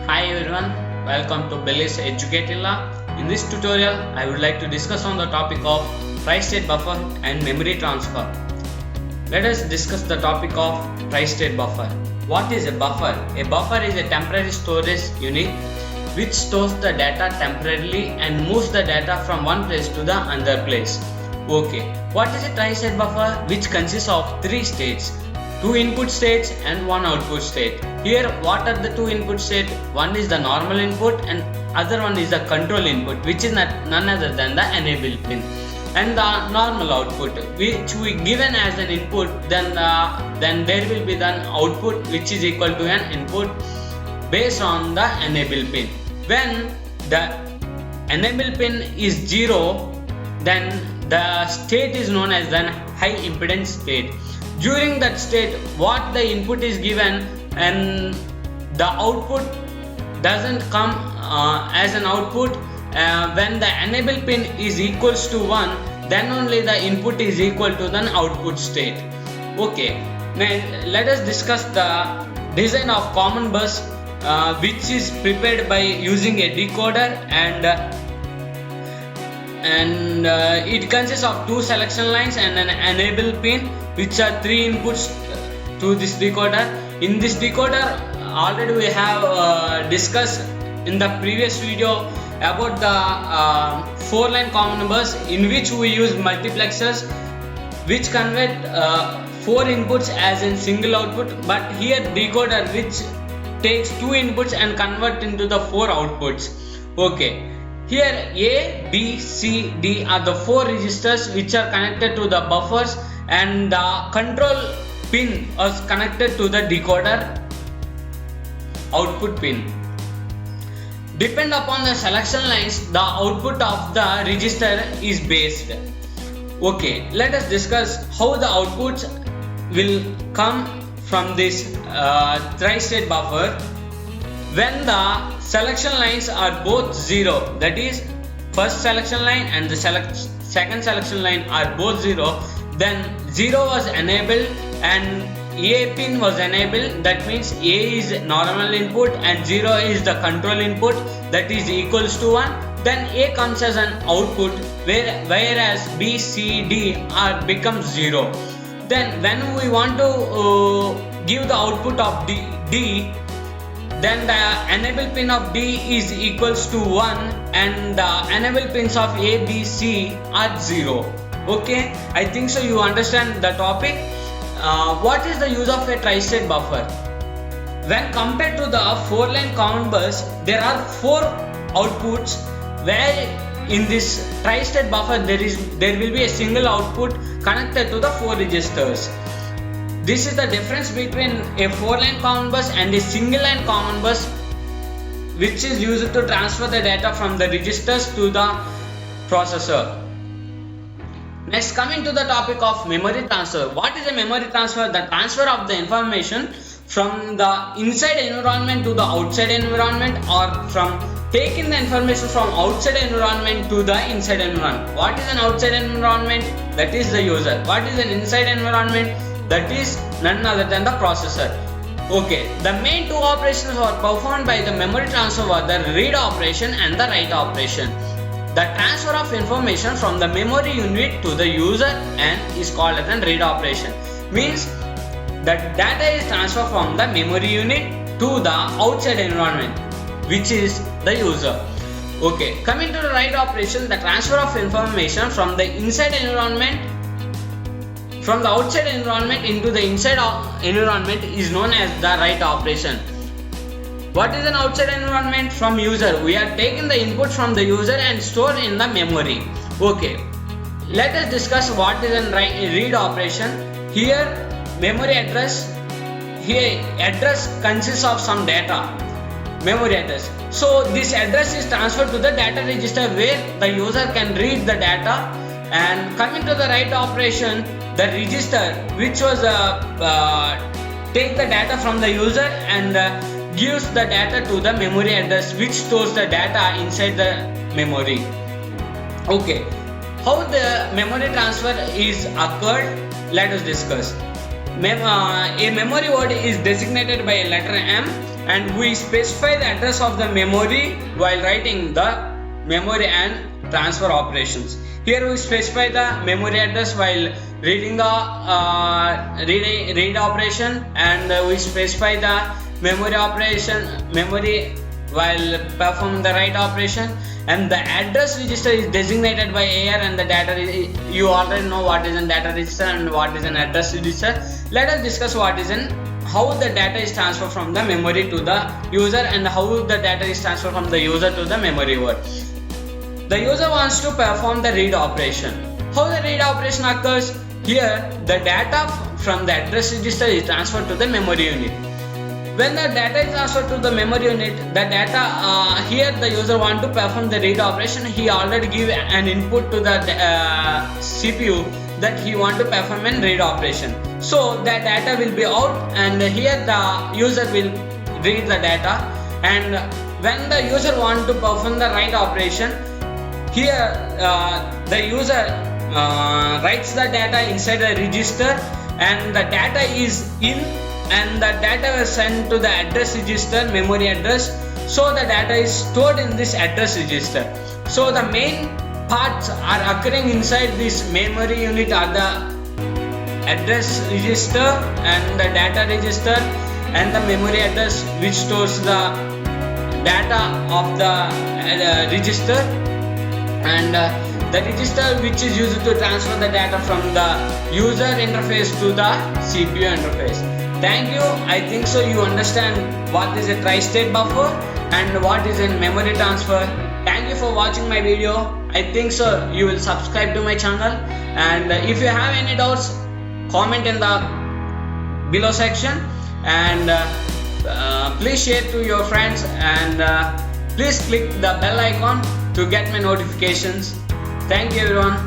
Hi everyone, welcome to Billy's Educatilla. In this tutorial, I would like to discuss on the topic of tri-state buffer and memory transfer. Let us discuss the topic of tri-state buffer. What is a buffer? A buffer is a temporary storage unit which stores the data temporarily and moves the data from one place to the other place. Okay, what is a tri-state buffer? Which consists of three states. Two input states and one output state. Here what are the two input states? One is the normal input and other one is the control input, which is none other than the enable pin, and the normal output which we given as an input, then there will be the output which is equal to an input based on the enable pin. When the enable pin is 0, then the state is known as the high impedance state. During that state, what the input is given and the output doesn't come as an output, when the enable pin is equals to 1, then only the input is equal to the output state. Okay, now let us discuss the design of common bus which is prepared by using a decoder, and it consists of two selection lines and an enable pin, which are three inputs to this decoder. In this decoder, already we have discussed in the previous video about the 4-line common bus, in which we use multiplexers which convert 4 inputs as a single output, but here decoder which takes 2 inputs and convert into the 4 outputs. Okay, here A, B, C, D are the 4 registers which are connected to the buffers, and the control pin is connected to the decoder output pin. Depend upon the selection lines, the output of the register is based. Okay, let us discuss how the outputs will come from this tri-state buffer. When the selection lines are both 0, that is first selection line and the second selection line are both 0, then 0 was enabled and A pin was enabled. That means A is normal input and 0 is the control input, that is equals to 1. Then A comes as an output, whereas B, C, D are becomes 0. Then when we want to give the output of D, then the enable pin of D is equals to 1 and the enable pins of A, B, C are 0. Okay, I think so you understand the topic. What is the use of a tri-state buffer? When compared to the 4-line common bus, there are 4 outputs, where in this tri-state buffer there will be a single output connected to the 4 registers. This is the difference between a 4-line common bus and a single line common bus, which is used to transfer the data from the registers to the processor. Next, coming to the topic of memory transfer. What is a memory transfer? The transfer of the information from the inside environment to the outside environment, or from taking the information from outside environment to the inside environment. What is an outside environment? That is the user. What is an inside environment? That is none other than the processor. Okay, the main two operations are performed by the memory transfer are the read operation and the write operation. The transfer of information from the memory unit to the user and is called as a read operation. Means the data is transferred from the memory unit to the outside environment, which is the user. Okay, coming to the write operation, the transfer of information from the inside environment, from the outside environment into the inside environment is known as the write operation. What is an outside environment? From user. We are taking the input from the user and store in the memory. Okay, let us discuss what is a read operation. Here memory address, here address consists of some data, memory address. So this address is transferred to the data register where the user can read the data. And coming to the write operation, the register which was take the data from the user and gives the data to the memory address, which stores the data inside the memory. Okay, how the memory transfer is occurred, let us discuss. a memory word is designated by a letter M, and we specify the address of the memory while writing the memory and transfer operations. Here we specify the memory address while reading the read operation, and we specify the memory while performing the write operation, and the address register is designated by AR, and the data you already know what is an data register and what is an address register. Let us discuss what is how the data is transferred from the memory to the user, and how the data is transferred from the user to the memory word. The user wants to perform the read operation. How the read operation occurs? Here the data from the address register is transferred to the memory unit. When the data is transferred to the memory unit, the data here the user want to perform the read operation. He already give an input to the CPU that he want to perform an read operation. So the data will be out, and here the user will read the data. And when the user want to perform the write operation, here the user writes the data inside the register, and the data is in, and the data is sent to the address register, memory address. So the data is stored in this address register. So the main parts are occurring inside this memory unit are the address register and the data register and the memory address, which stores the data of the register, and the register which is used to transfer the data from the user interface to the CPU interface. Thank you. I think so you understand what is a tri-state buffer and what is a memory transfer. Thank you for watching my video. I think so you will subscribe to my channel, and if you have any doubts, comment in the below section, and please share to your friends, and please click the bell icon to get my notifications. Thank you everyone.